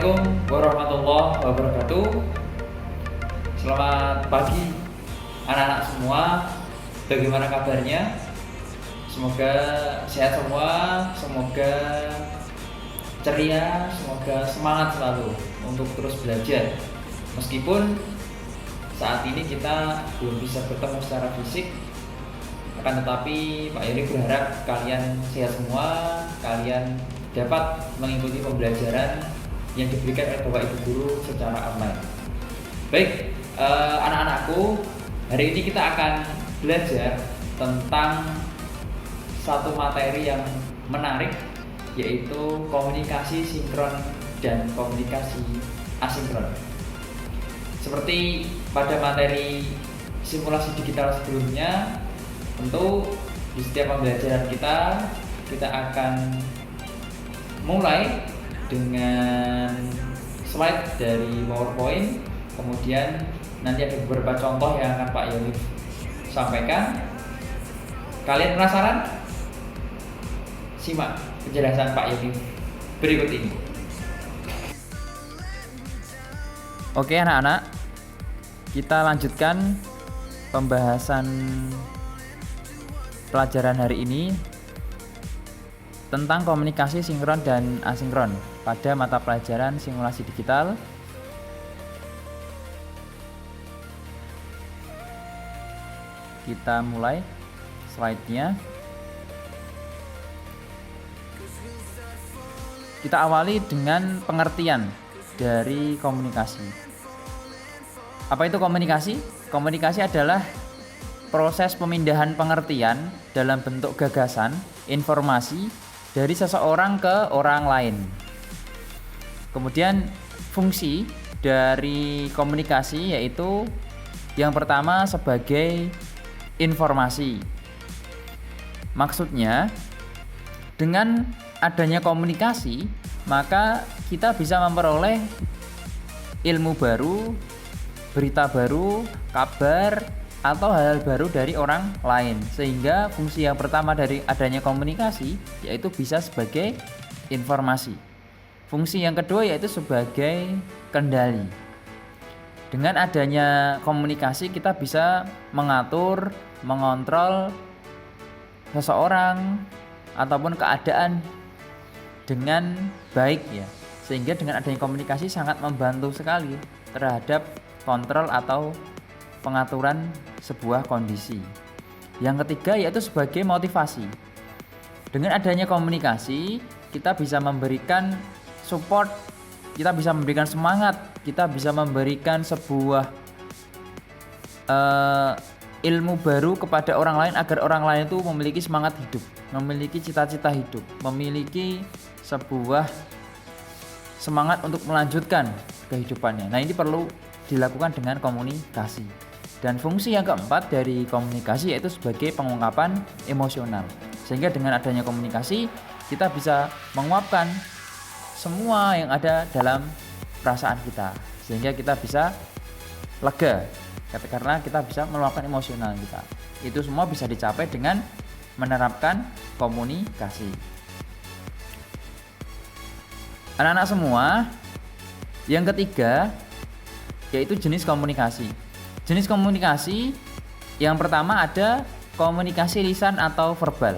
Assalamualaikum warahmatullahi wabarakatuh. Selamat pagi anak-anak semua. Bagaimana kabarnya? Semoga sehat semua, semoga ceria, semoga semangat selalu untuk terus belajar. Meskipun saat ini kita belum bisa bertemu secara fisik, akan tetapi Pak Yuri berharap kalian sehat semua, kalian dapat mengikuti pembelajaran yang diberikan oleh Bapak Ibu Guru secara online. Baik, anak-anakku, hari ini kita akan belajar tentang satu materi yang menarik, yaitu komunikasi sinkron dan komunikasi asinkron. Seperti pada materi simulasi digital sebelumnya, tentu di setiap pembelajaran kita akan mulai dengan slide dari PowerPoint, kemudian nanti ada beberapa contoh yang akan Pak Yonif sampaikan. Kalian penasaran? Simak penjelasan Pak Yonif berikut ini. Oke anak-anak, kita lanjutkan pembahasan pelajaran hari ini tentang komunikasi sinkron dan asinkron pada mata pelajaran simulasi digital. Kita mulai slide-nya. Kita awali dengan pengertian dari komunikasi. Apa itu komunikasi? Komunikasi adalah proses pemindahan pengertian dalam bentuk gagasan, informasi dari seseorang ke orang lain. Kemudian fungsi dari komunikasi yaitu yang pertama sebagai informasi. Maksudnya dengan adanya komunikasi maka kita bisa memperoleh ilmu baru, berita baru, kabar atau hal-hal baru dari orang lain, sehingga fungsi yang pertama dari adanya komunikasi yaitu bisa sebagai informasi. Fungsi yang kedua yaitu sebagai kendali. Dengan adanya komunikasi kita bisa mengatur, mengontrol seseorang ataupun keadaan dengan baik ya. Sehingga dengan adanya komunikasi sangat membantu sekali terhadap kontrol atau pengaturan sebuah kondisi. Yang ketiga yaitu sebagai motivasi. Dengan adanya komunikasi, kita bisa memberikan support, kita bisa memberikan semangat, kita bisa memberikan sebuah ilmu baru kepada orang lain agar orang lain itu memiliki semangat hidup, memiliki cita-cita hidup, memiliki sebuah semangat untuk melanjutkan kehidupannya. Nah, ini perlu dilakukan dengan komunikasi. Dan fungsi yang keempat dari komunikasi yaitu sebagai pengungkapan emosional. Sehingga dengan adanya komunikasi kita bisa menguapkan semua yang ada dalam perasaan kita, sehingga kita bisa lega karena kita bisa meluapkan emosional kita. Itu semua bisa dicapai dengan menerapkan komunikasi. Anak-anak semua, yang ketiga yaitu jenis komunikasi. Jenis komunikasi yang pertama ada komunikasi lisan atau verbal.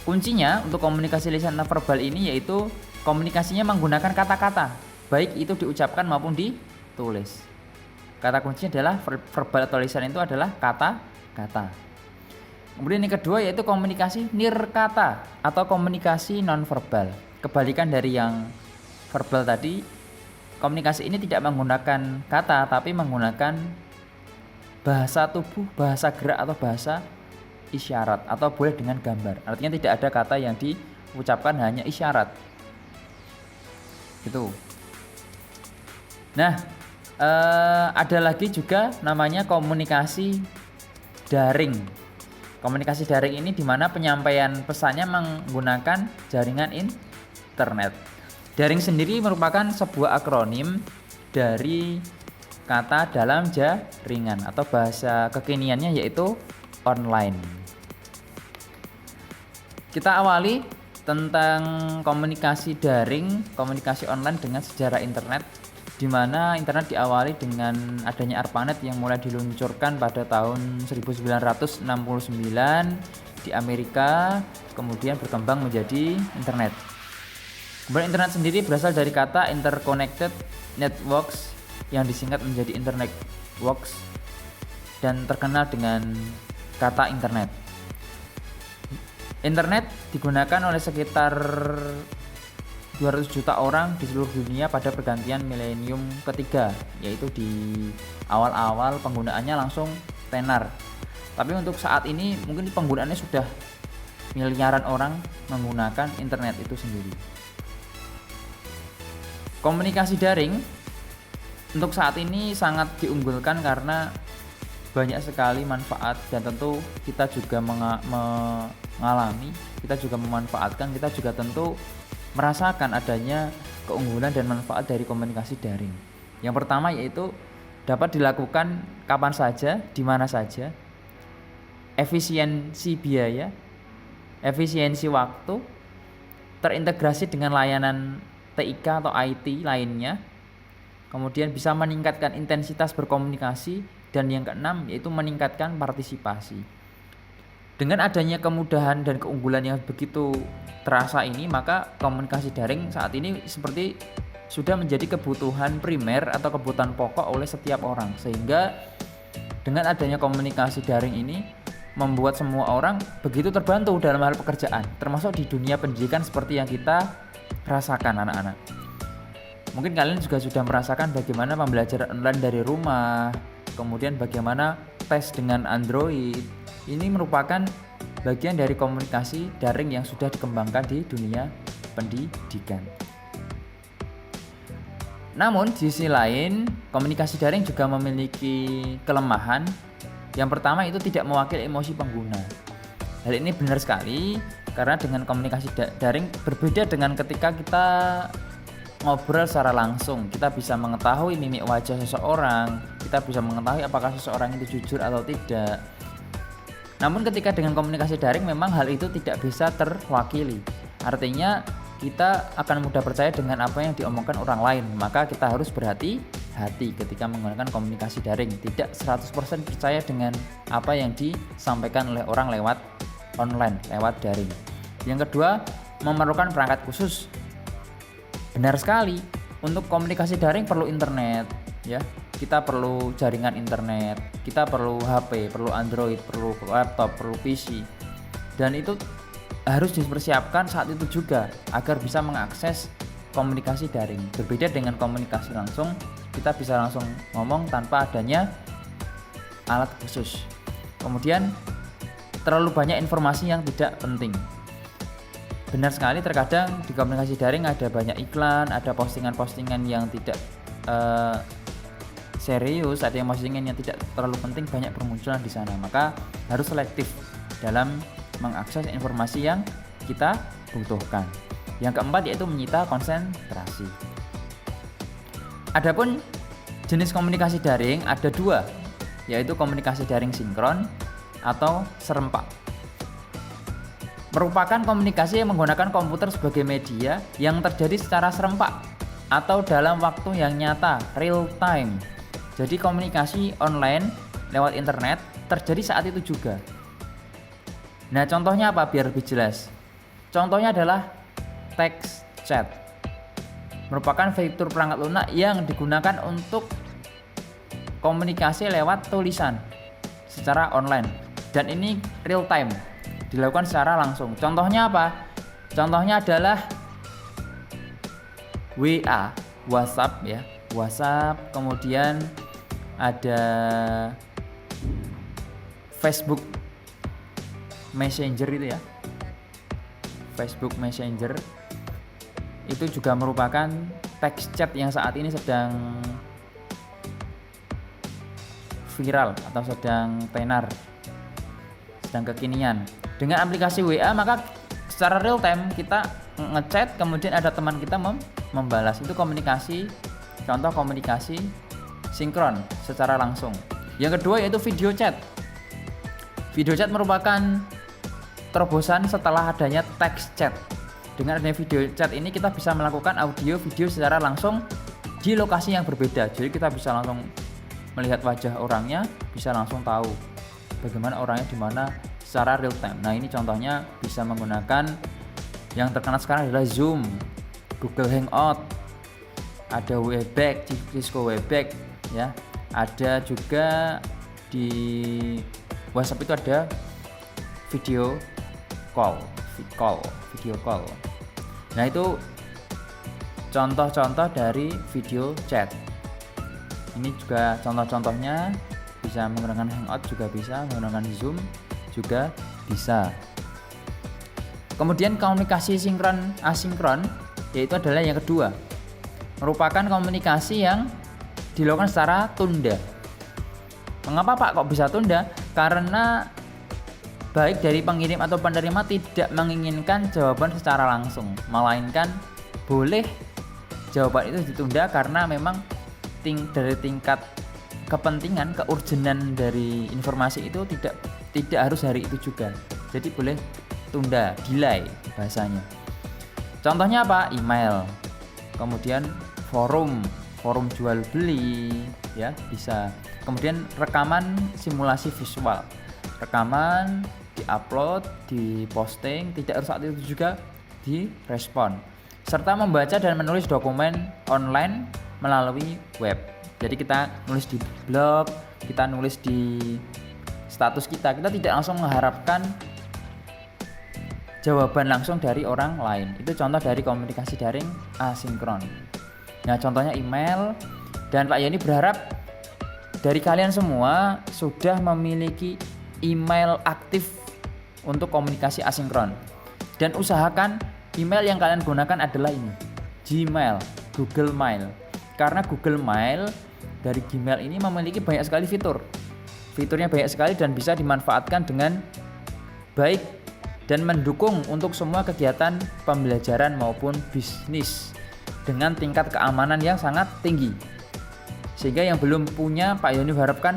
Kuncinya untuk komunikasi lisan atau verbal ini yaitu komunikasinya menggunakan kata-kata, baik itu diucapkan maupun ditulis. Kata kuncinya adalah verbal atau lisan itu adalah kata-kata. Kemudian yang kedua yaitu komunikasi nirkata atau komunikasi nonverbal. Kebalikan dari yang verbal tadi, komunikasi ini tidak menggunakan kata tapi menggunakan bahasa tubuh, bahasa gerak atau bahasa isyarat atau boleh dengan gambar. Artinya tidak ada kata yang diucapkan, hanya isyarat. Gitu. Nah, ada lagi juga namanya komunikasi daring. Komunikasi daring ini di mana penyampaian pesannya menggunakan jaringan internet. Daring sendiri merupakan sebuah akronim dari kata dalam jaringan atau bahasa kekiniannya yaitu online. Kita awali tentang komunikasi daring, komunikasi online dengan sejarah internet, di mana internet diawali dengan adanya ARPANET yang mulai diluncurkan pada tahun 1969 di Amerika, kemudian berkembang menjadi internet. Kemudian internet sendiri berasal dari kata interconnected networks yang disingkat menjadi internet works dan terkenal dengan kata internet. Internet digunakan oleh sekitar 200 juta orang di seluruh dunia pada pergantian milenium ketiga, yaitu di awal-awal penggunaannya langsung tenar. Tapi untuk saat ini mungkin penggunaannya sudah miliaran orang menggunakan internet itu sendiri. Komunikasi daring untuk saat ini sangat diunggulkan karena banyak sekali manfaat, dan tentu kita juga mengalami, kita juga memanfaatkan, kita juga tentu merasakan adanya keunggulan dan manfaat dari komunikasi daring. Yang pertama yaitu dapat dilakukan kapan saja, di mana saja, efisiensi biaya, efisiensi waktu, terintegrasi dengan layanan TIK atau IT lainnya, kemudian bisa meningkatkan intensitas berkomunikasi, dan yang keenam yaitu meningkatkan partisipasi. Dengan adanya kemudahan dan keunggulan yang begitu terasa ini, maka komunikasi daring saat ini seperti sudah menjadi kebutuhan primer atau kebutuhan pokok oleh setiap orang, sehingga dengan adanya komunikasi daring ini membuat semua orang begitu terbantu dalam hal pekerjaan, termasuk di dunia pendidikan seperti yang kita rasakan anak-anak. Mungkin kalian juga sudah merasakan bagaimana pembelajaran online dari rumah, kemudian bagaimana tes dengan Android. Ini merupakan bagian dari komunikasi daring yang sudah dikembangkan di dunia pendidikan. Namun di sisi lain, komunikasi daring juga memiliki kelemahan. Yang pertama itu tidak mewakili emosi pengguna. Hal ini benar sekali, karena dengan komunikasi daring berbeda dengan ketika kita ngobrol secara langsung. Kita bisa mengetahui mimik wajah seseorang, kita bisa mengetahui apakah seseorang itu jujur atau tidak. Namun ketika dengan komunikasi daring memang hal itu tidak bisa terwakili. Artinya kita akan mudah percaya dengan apa yang diomongkan orang lain, maka kita harus berhati-hati ketika menggunakan komunikasi daring. Tidak 100% percaya dengan apa yang disampaikan oleh orang lewat online, lewat daring. Yang kedua, memerlukan perangkat khusus. Benar sekali, untuk komunikasi daring perlu internet, ya. Kita perlu jaringan internet, kita perlu HP, perlu Android, perlu laptop, perlu PC. Dan itu harus dipersiapkan saat itu juga agar bisa mengakses komunikasi daring. Berbeda dengan komunikasi langsung, kita bisa langsung ngomong tanpa adanya alat khusus. Kemudian terlalu banyak informasi yang tidak penting. Benar sekali, terkadang di komunikasi daring ada banyak iklan, ada postingan-postingan yang tidak serius, ada yang postingan yang tidak terlalu penting banyak bermunculan di sana. Maka harus selektif dalam mengakses informasi yang kita butuhkan. Yang keempat yaitu menyita konsentrasi. Adapun jenis komunikasi daring ada dua, yaitu komunikasi daring sinkron atau serempak. Merupakan komunikasi yang menggunakan komputer sebagai media yang terjadi secara serempak atau dalam waktu yang nyata, real time. Jadi komunikasi online lewat internet terjadi saat itu juga. Nah, contohnya apa biar lebih jelas? Contohnya adalah text chat. Merupakan fitur perangkat lunak yang digunakan untuk komunikasi lewat tulisan secara online, dan ini real time, dilakukan secara langsung. Contohnya apa? Contohnya adalah WA, WhatsApp ya, WhatsApp, kemudian ada Facebook Messenger itu ya. Facebook Messenger itu juga merupakan text chat yang saat ini sedang viral atau sedang tenar, sedang kekinian. Dengan aplikasi WA maka secara real time kita ngechat, kemudian ada teman kita membalas. Itu komunikasi, contoh komunikasi sinkron secara langsung. Yang kedua yaitu video chat. Video chat merupakan terobosan setelah adanya text chat. Dengan adanya video chat ini kita bisa melakukan audio video secara langsung di lokasi yang berbeda. Jadi kita bisa langsung melihat wajah orangnya, bisa langsung tahu bagaimana orangnya di mana secara real time. Nah, ini contohnya bisa menggunakan yang terkenal sekarang adalah Zoom, Google Hangout, ada Webex, Cisco Webex ya. Ada juga di WhatsApp itu ada video call. Nah, itu contoh-contoh dari video chat. Ini juga contoh-contohnya, bisa menggunakan Hangout juga bisa, menggunakan Zoom juga bisa. Kemudian komunikasi sinkron asinkron, yaitu adalah yang kedua, merupakan komunikasi yang dilakukan secara tunda. Mengapa Pak kok bisa tunda? Karena baik dari pengirim atau penerima tidak menginginkan jawaban secara langsung, melainkan boleh jawaban itu ditunda karena memang dari tingkat kepentingan, keurgenan dari informasi itu tidak harus hari itu juga. Jadi boleh tunda, delay bahasanya. Contohnya apa? Email. Kemudian forum jual beli ya, bisa. Kemudian rekaman simulasi visual. Rekaman di-upload, di-posting, tidak harus saat itu juga direspon. Serta membaca dan menulis dokumen online melalui web. Jadi kita nulis di blog, kita nulis di status kita tidak langsung mengharapkan jawaban langsung dari orang lain. Itu contoh dari komunikasi daring asinkron. Nah, contohnya email, dan Pak Yoni berharap dari kalian semua sudah memiliki email aktif untuk komunikasi asinkron. Dan usahakan email yang kalian gunakan adalah ini, Gmail, Google Mail. Karena Google Mail dari Gmail ini memiliki banyak sekali fiturnya banyak sekali dan bisa dimanfaatkan dengan baik dan mendukung untuk semua kegiatan pembelajaran maupun bisnis dengan tingkat keamanan yang sangat tinggi. Sehingga yang belum punya, Pak Yoni harapkan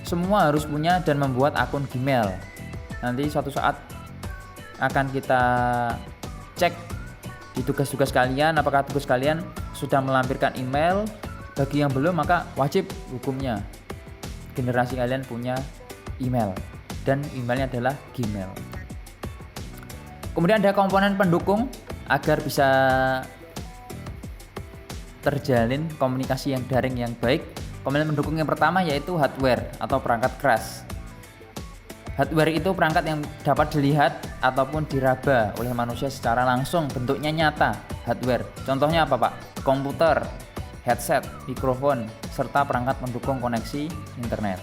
semua harus punya dan membuat akun Gmail. Nanti suatu saat akan kita cek di tugas-tugas kalian, apakah tugas kalian sudah melampirkan email. Bagi yang belum, maka wajib hukumnya generasi kalian punya email, dan emailnya adalah Gmail. Kemudian ada komponen pendukung agar bisa terjalin komunikasi yang daring yang baik. Komponen pendukung yang pertama yaitu hardware atau perangkat keras. Hardware itu perangkat yang dapat dilihat ataupun diraba oleh manusia secara langsung, bentuknya nyata. Hardware, contohnya apa Pak? Komputer, headset, mikrofon, serta perangkat pendukung koneksi internet.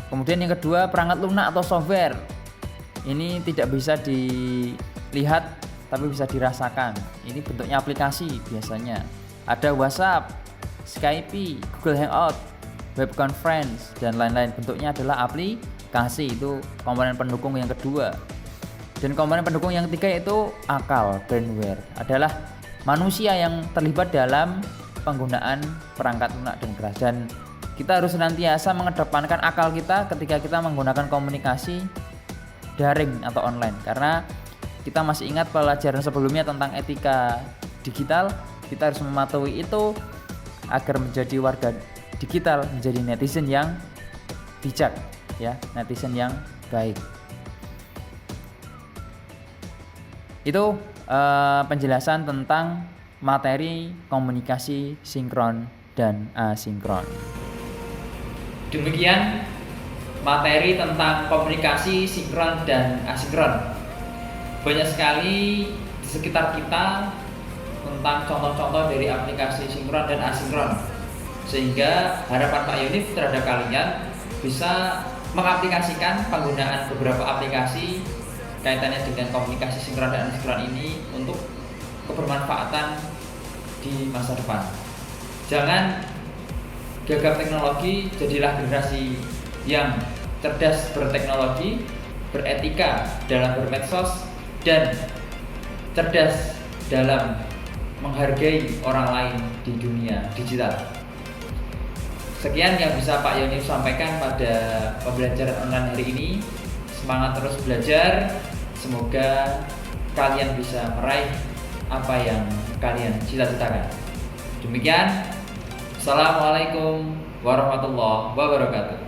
Kemudian yang kedua, perangkat lunak atau software. Ini tidak bisa dilihat tapi bisa dirasakan. Ini bentuknya aplikasi biasanya. Ada WhatsApp, Skype, Google Hangout, web conference, dan lain-lain. Bentuknya adalah aplikasi. Itu komponen pendukung yang kedua. Dan komponen pendukung yang ketiga yaitu akal, brainware. Adalah manusia yang terlibat dalam penggunaan perangkat lunak dan keras. Dan kita harus senantiasa mengedepankan akal kita ketika kita menggunakan komunikasi daring atau online. Karena kita masih ingat pelajaran sebelumnya tentang etika digital, kita harus mematuhi itu agar menjadi warga digital, menjadi netizen yang bijak ya, netizen yang baik. Itu penjelasan tentang materi komunikasi sinkron dan asinkron. Demikian materi tentang komunikasi sinkron dan asinkron. Banyak sekali di sekitar kita tentang contoh-contoh dari aplikasi sinkron dan asinkron, sehingga harapan Pak Yonif terhadap kalian bisa mengaplikasikan penggunaan beberapa aplikasi kaitannya dengan komunikasi sinkron dan asinkron ini untuk kebermanfaatan di masa depan. Jangan gagap teknologi, jadilah generasi yang cerdas berteknologi, beretika dalam bermedsos, dan cerdas dalam menghargai orang lain di dunia digital. Sekian yang bisa Pak Yoni sampaikan pada pembelajaran online hari ini. Semangat terus belajar. Semoga kalian bisa meraih apa yang kalian cita-citakan. Demikian, Assalamualaikum warahmatullahi wabarakatuh.